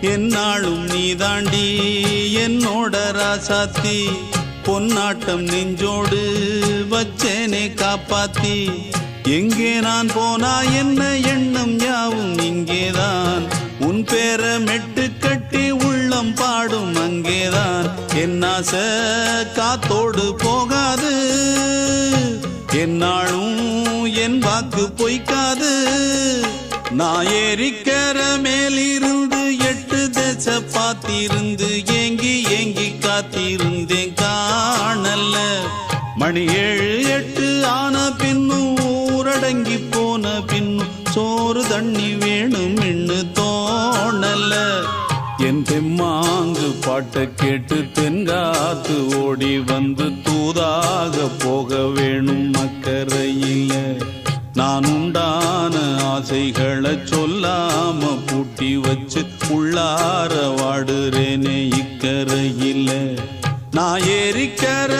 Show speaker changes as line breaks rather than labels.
என்னாலும் நீ தாண்டி என்னோட ராசாத்தி பொன்னாட்டம் நெஞ்சோடு வச்சேனே காப்பாத்தி எங்கே நான் போனா என்ன எண்ணம் யாவும் இங்கேதான் உன் பேர மெட்டு கட்டி உள்ளம் பாடும் அங்கேதான் என் ஆசை காத்தோடு போகாது என்னாலும் என் வாக்கு பொய்க்காது நான் ஏறிக்கர மேலிருந்து 8 தேச பார்த்திருந்து ஏங்கி ஏங்கி காத்திருந்தேன் காணல்ல மணி 7 8 ஆன பின்னும் ஊரடங்கி போன பின்னும் சோறு தண்ணி வேணும் இன்னு தோணல என் தெம்மாங்கு பாட்டை கேட்டு தென்காத்து ஓடி வந்து தூதாக போக வேணும் அக்கறையில நான் உண்டான ஆசைகளை சொல்லாம பூட்டி வச்சு உள்ளார வாடுறேனே இக்கரையில நான் ஏறிக்கர